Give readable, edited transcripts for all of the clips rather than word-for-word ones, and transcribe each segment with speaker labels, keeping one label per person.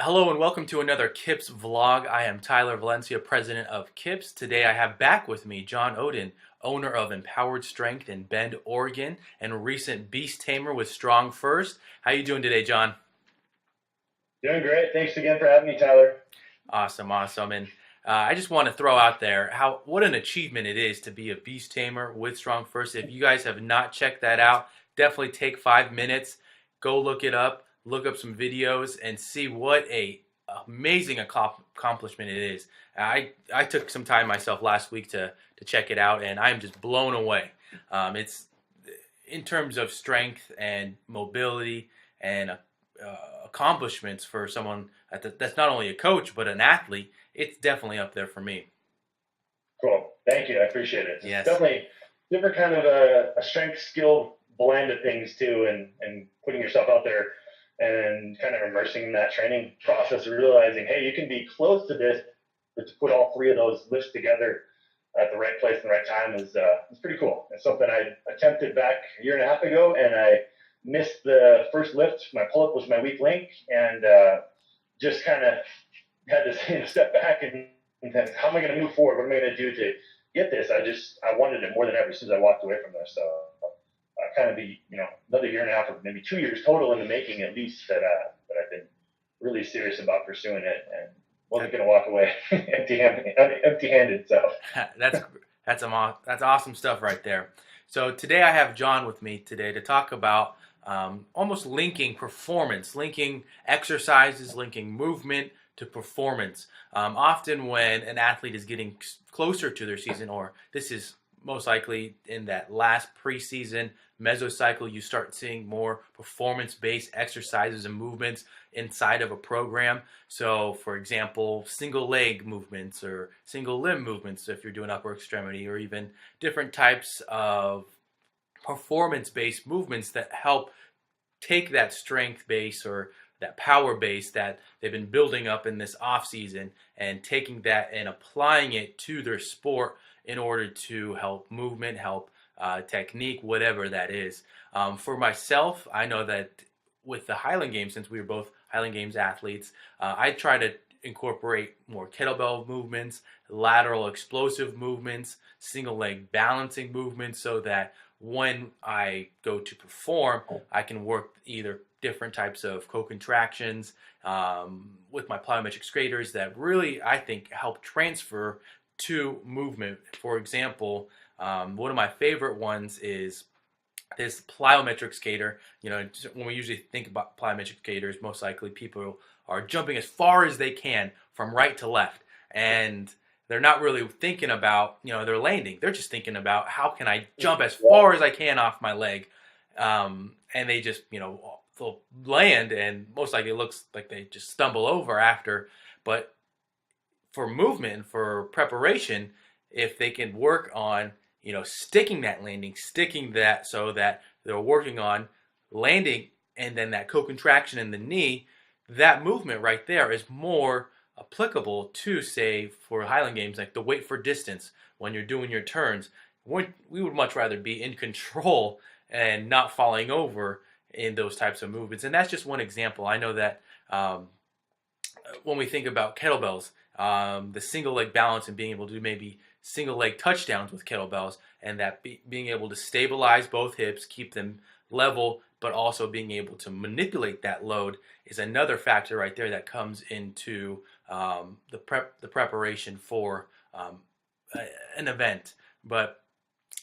Speaker 1: Hello and welcome to another KIPS vlog. I am Tyler Valencia, president of KIPS. Today I have back with me John Oden, owner of Empowered Strength in Bend, Oregon, and recent beast tamer with Strong First. How you doing today, John?
Speaker 2: Doing great. Thanks again for having me, Tyler.
Speaker 1: Awesome. And I just want to throw out there what an achievement it is to be a beast tamer with Strong First. If you guys have not checked that out, definitely take 5 minutes, go look it up, look up some videos, and see what a amazing accomplishment it is. I took some time myself last week to check it out, and I'm just blown away. It's in terms of strength and mobility and accomplishments for someone that's not only a coach but an athlete. It's definitely up there for me.
Speaker 2: Cool. Thank you. I appreciate it.
Speaker 1: Yes.
Speaker 2: It's definitely different kind of a strength skill blend of things too, and putting yourself out there and kind of immersing in that training process, realizing, hey, you can be close to this, but to put all three of those lifts together at the right place and the right time is pretty cool. It's something I attempted back a year and a half ago, and I missed the first lift. My pull-up was my weak link, and just kind of had to step back and think, how am I going to move forward? What am I going to do to get this? I wanted it more than ever since I walked away from this. So I kind of another year and a half or maybe 2 years total in the making at least that I've been really serious about pursuing it and wasn't going to walk away empty-handed. So
Speaker 1: that's awesome stuff right there. So today I have John with me today to talk about almost linking performance, linking exercises, linking movement to performance. Often when an athlete is getting closer to their season, or this is most likely in that last preseason mesocycle, you start seeing more performance-based exercises and movements inside of a program. So for example, single leg movements or single limb movements if you're doing upper extremity, or even different types of performance-based movements that help take that strength base or that power base that they've been building up in this off season and taking that and applying it to their sport in order to help movement, help technique, whatever that is. For myself, I know that with the Highland Games, since we were both Highland Games athletes, I try to incorporate more kettlebell movements, lateral explosive movements, single leg balancing movements, so that when I go to perform, I can work either different types of co-contractions with my plyometric skaters that really, I think, help transfer to movement. For example, one of my favorite ones is this plyometric skater. When we usually think about plyometric skaters, most likely people are jumping as far as they can from right to left, and they're not really thinking about their landing. They're just thinking about, how can I jump as far as I can off my leg, and they just they'll land, and most likely it looks like they just stumble over after. But for movement, for preparation, if they can work on sticking that landing, sticking that, so that they're working on landing and then that co-contraction in the knee, that movement right there is more applicable to, say, for Highland Games, like the wait for distance when you're doing your turns. We would much rather be in control and not falling over in those types of movements. And that's just one example. I know that when we think about kettlebells, the single leg balance and being able to do maybe single leg touchdowns with kettlebells, and that being able to stabilize both hips, keep them level, but also being able to manipulate that load is another factor right there that comes into the preparation for an event. But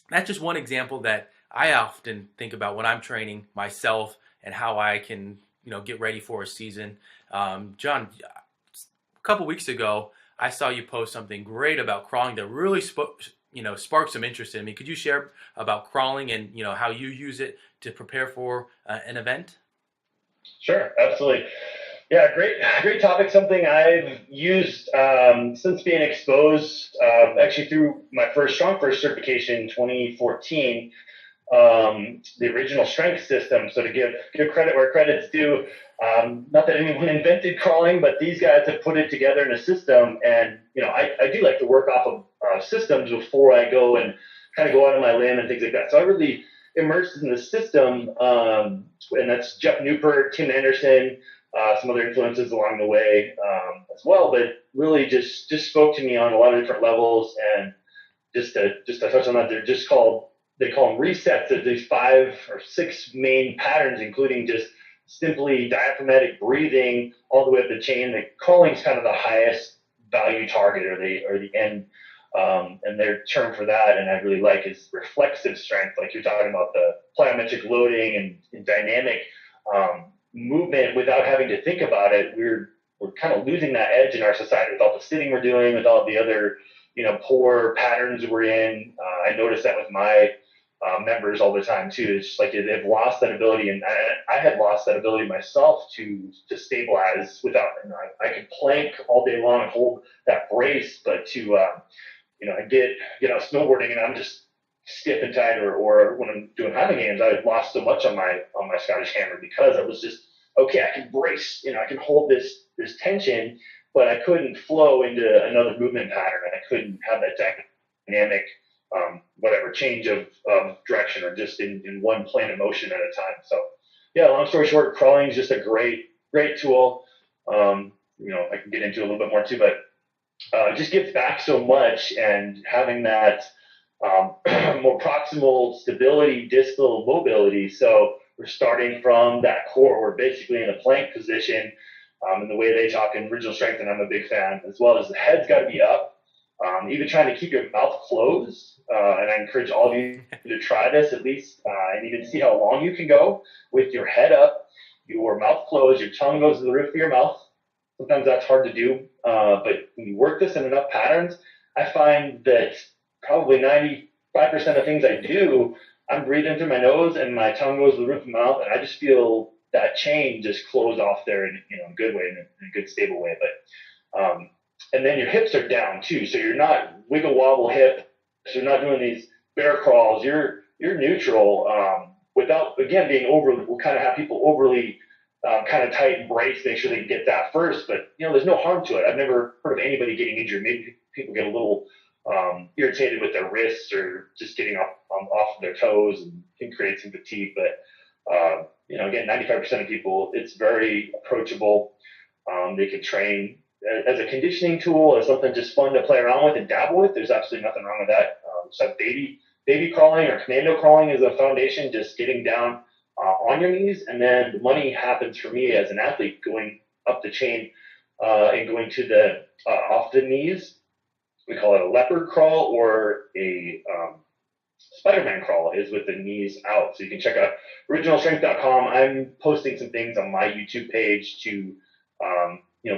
Speaker 1: that's just one example that I often think about when I'm training myself and how I can get ready for a season. John, a couple weeks ago, I saw you post something great about crawling that really sparked some interest in me. Could you share about crawling and how you use it to prepare for an event?
Speaker 2: Sure, absolutely. Yeah, great topic. Something I've used since being exposed, actually through my first Strong First certification in 2014. The original strength system. So to give credit where credit's due, not that anyone invented crawling, but these guys have put it together in a system. And I do like to work off of systems before I go and kind of go out on my limb and things like that. So I really immersed in the system, and that's Jeff Newport, Tim Anderson, some other influences along the way as well, but really just spoke to me on a lot of different levels. And just to touch on that, they call them resets. There's these 5 or 6 main patterns, including just simply diaphragmatic breathing all the way up the chain. The crawling is kind of the highest value target, or the end. And their term for that, and I really like, is reflexive strength. Like you're talking about the plyometric loading and dynamic movement without having to think about it. We're kind of losing that edge in our society with all the sitting we're doing, with all the other poor patterns we're in. I notice that with my members all the time too. It's just like they've lost that ability, and I had lost that ability myself to stabilize without. I could plank all day long and hold that brace, but to I get out snowboarding and I'm just stiff and tight, or when I'm doing hiking games, I lost so much on my Scottish hammer because I was just okay. I can brace, I can hold this tension, but I couldn't flow into another movement pattern, and I couldn't have that dynamic change of direction, or just in one plane of motion at a time. So yeah, long story short, crawling is just a great tool. I can get into a little bit more too, but it just gives back so much, and having that more proximal stability, distal mobility. So we're starting from that core. We're basically in a plank position, and the way they talk in original strength, and I'm a big fan, as well as the head's got to be up. Even trying to keep your mouth closed, and I encourage all of you to try this at least, and even see how long you can go with your head up, your mouth closed, your tongue goes to the roof of your mouth. Sometimes that's hard to do, but when you work this in enough patterns, I find that probably 95% of things I do, I'm breathing through my nose and my tongue goes to the roof of my mouth, and I just feel that chain just close off there in a good way, in a good stable way. But and then your hips are down too, so you're not wiggle wobble hips. You're not doing these bear crawls. You're neutral, without again being over. We'll kind of have people overly kind of tight and brace, make sure they get that first. But there's no harm to it. I've never heard of anybody getting injured. Maybe people get a little irritated with their wrists, or just getting off of their toes, and can create some fatigue. But again, 95% of people, it's very approachable. They can train as a conditioning tool, as something just fun to play around with and dabble with. There's absolutely nothing wrong with that. So baby crawling or commando crawling is a foundation, just getting down on your knees, and then the money happens for me as an athlete, going up the chain and going to the off the knees. We call it a leopard crawl, or a Spider-Man crawl, is with the knees out. So you can check out originalstrength.com. I'm posting some things on my YouTube page to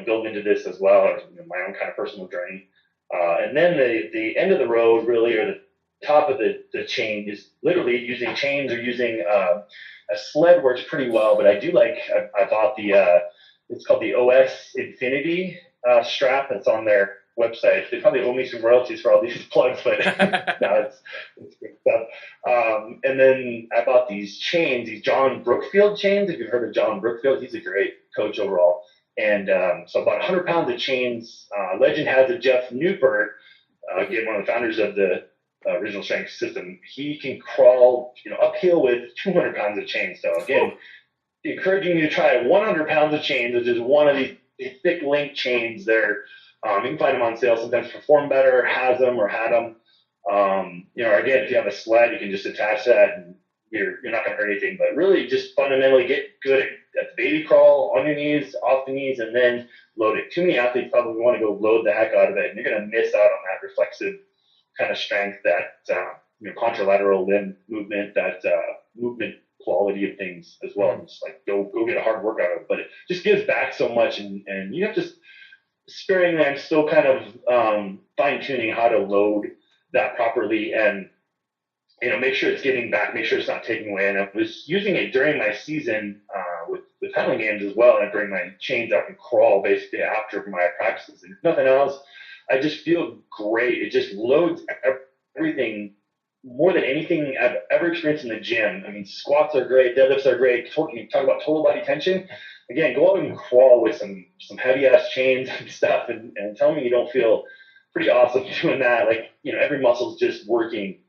Speaker 2: build into this as well, or my own kind of personal journey. And then the end of the road, really, or the top of the chain, is literally using chains, or using a sled works pretty well. But I do like, I bought it's called the OS Infinity strap. It's on their website. They probably owe me some royalties for all these plugs, but no, it's good stuff. And then I bought these chains, these John Brookfield chains. If you've heard of John Brookfield, he's a great coach overall. And so about 100 pounds of chains. Legend has it, Jeff Newport, again, one of the founders of the original strength system, he can crawl uphill with 200 pounds of chains. So again, encouraging you to try 100 pounds of chains, which is one of these thick link chains there. You can find them on sale. Sometimes Perform Better has them, or had them. Again, if you have a sled, you can just attach that, and you're not going to hurt anything. But really, just fundamentally get good at the baby crawl, on your knees, off the knees, and then load it. Too many athletes probably want to go load the heck out of it, and you're going to miss out on that reflexive kind of strength, that contralateral limb movement, that movement quality of things as well. Just like go get a hard workout of it, but it just gives back so much, and you have to sparingly. I'm still kind of fine tuning how to load that properly, and make sure it's giving back, make sure it's not taking away. And I was using it during my season with handling games as well, and I bring my chains out and crawl basically after my practices. And if nothing else, I just feel great. It just loads everything more than anything I've ever experienced in the gym. I mean, squats are great, deadlifts are great. You talk about total body tension. Again, go out and crawl with some heavy ass chains and stuff, and tell me you don't feel pretty awesome doing that. Like, every muscle's just working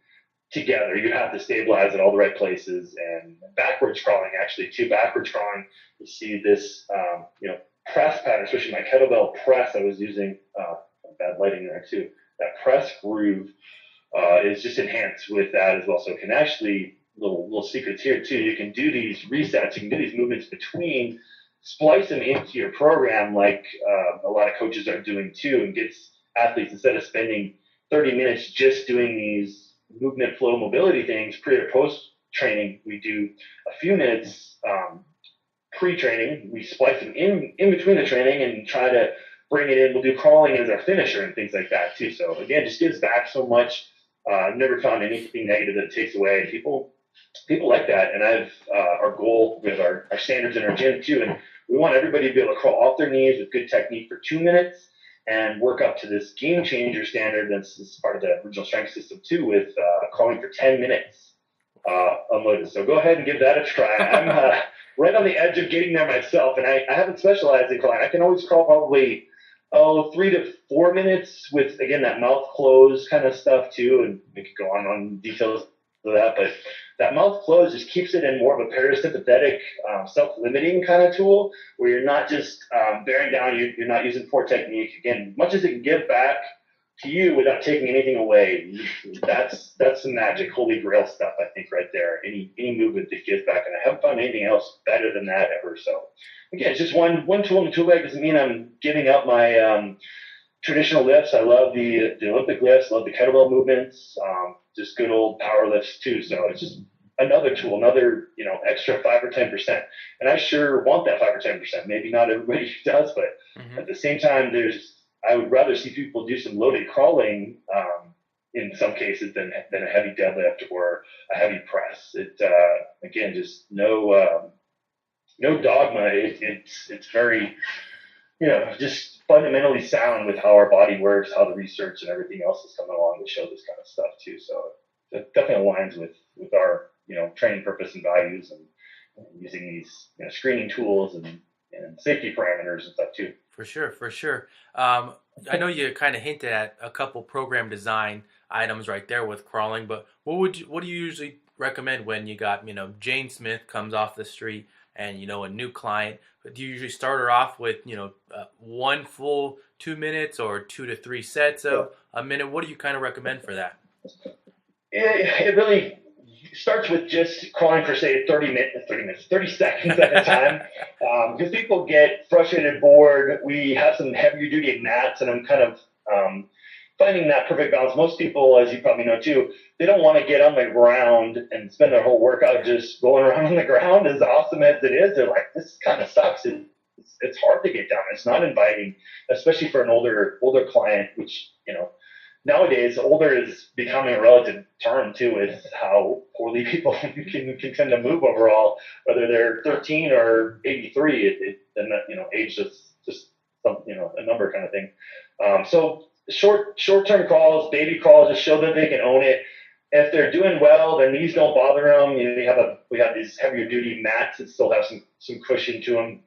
Speaker 2: together. You have to stabilize in all the right places, and backwards crawling actually too. Backwards crawling, you see this, press pattern, especially my kettlebell press I was using, bad lighting there too. That press groove is just enhanced with that as well. So it can actually, little secrets here too, you can do these resets, you can do these movements between, splice them into your program like a lot of coaches are doing too, and gets athletes, instead of spending 30 minutes just doing these movement flow mobility things pre or post training, we do a few minutes pre-training, we splice them in between the training and try to bring it in. We'll do crawling as our finisher and things like that too. So again, just gives back so much. I've never found anything negative that it takes away. People like that, and I've our goal with our standards in our gym too, and we want everybody to be able to crawl off their knees with good technique for 2 minutes and work up to this game changer standard that's part of the original strength system too, with crawling for 10 minutes unloaded. So go ahead and give that a try. I'm right on the edge of getting there myself, and I haven't specialized in crawling. I can always crawl probably 3 to 4 minutes with, again, that mouth closed kind of stuff too, and we could go on details of that, but that mouth closed just keeps it in more of a parasympathetic, self-limiting kind of tool, where you're not just bearing down, you're not using poor technique. Again, much as it can give back to you without taking anything away, that's some magic, holy grail stuff, I think, right there. Any movement that gives back, and I haven't found anything else better than that ever. So again, it's just one tool in the tool bag. Doesn't mean I'm giving up my traditional lifts. I love the Olympic lifts, love the kettlebell movements, just good old power lifts too. So it's just another tool, another, extra 5 or 10%. And I sure want that 5 or 10%. Maybe not everybody does, but at the same time, I would rather see people do some loaded crawling in some cases than a heavy deadlift or a heavy press. It again, just no dogma. It's very, just fundamentally sound with how our body works, how the research and everything else is coming along to show this kind of stuff too. So it definitely aligns with our training purpose and values, and using these screening tools and safety parameters and stuff too.
Speaker 1: For sure. I know you kind of hinted at a couple program design items right there with crawling, but what do you usually recommend when you got, Jane Smith comes off the street and, a new client? Do you usually start her off with, one full 2 minutes or 2 to 3 sets of a minute? What do you kind of recommend for that?
Speaker 2: It really starts with just crawling for, say, 30 seconds at a time. Because people get frustrated, bored. We have some heavier duty mats, and I'm kind of finding that perfect balance. Most people, as you probably know too, they don't want to get on the ground and spend their whole workout just going around on the ground. As awesome as it is, they're like, this kind of sucks. It's hard to get down. It's not inviting, especially for an older client, which, nowadays, older is becoming a relative term too, with how poorly people can tend to move overall, whether they're 13 or 83. Age is just some, a number kind of thing. So short-term crawls, baby crawls, just show that they can own it. If they're doing well, their knees don't bother them. We have these heavier duty mats that still have some cushion to them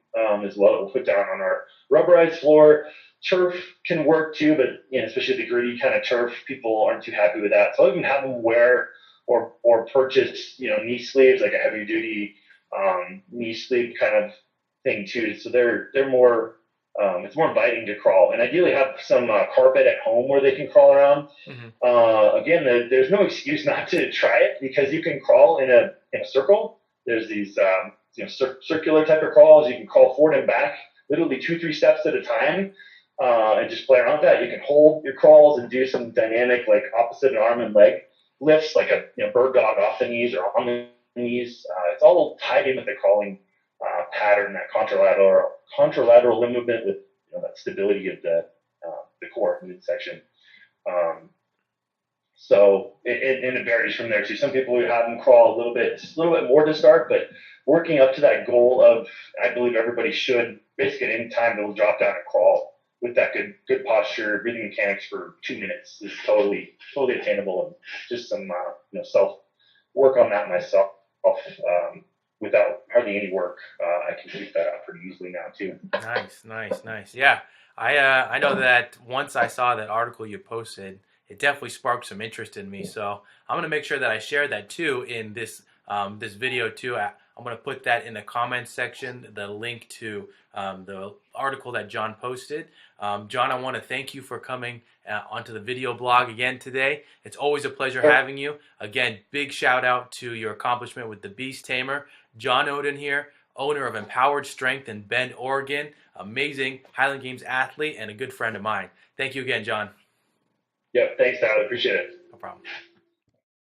Speaker 2: as well, that we'll put down on our rubberized floor. Turf can work too, but especially the gritty kind of turf, people aren't too happy with that. So I'll even have them wear or purchase knee sleeves, like a heavy duty knee sleeve kind of thing too. So they're more it's more inviting to crawl, and ideally have some carpet at home where they can crawl around. Again, there's no excuse not to try it, because you can crawl in a circle. There's these circular type of crawls. You can crawl forward and back, literally 2-3 steps at a time. And just play around with that. You can hold your crawls and do some dynamic, like opposite arm and leg lifts, like a bird dog off the knees or on the knees. It's all tied in with the crawling pattern, that contralateral limb movement with that stability of the core midsection. So it varies from there too. Some people would have them crawl a little bit more to start, but working up to that goal of, I believe everybody should basically at any time they'll drop down and crawl with that good posture, breathing mechanics for 2 minutes is totally attainable, and just some self work on that myself without hardly any work. I can keep that up pretty easily now too.
Speaker 1: Nice. Yeah, I know that once I saw that article you posted, it definitely sparked some interest in me. So I'm going to make sure that I share that too in this this video too. I'm going to put that in the comments section, the link to the article that John posted. John, I want to thank you for coming onto the video blog again today. It's always a pleasure having you. Again, big shout out to your accomplishment with the Beast Tamer. John Oden here, owner of Empowered Strength in Bend, Oregon. Amazing Highland Games athlete and a good friend of mine. Thank you again, John.
Speaker 2: Yep, thanks, Tyler. Appreciate it.
Speaker 1: No problem.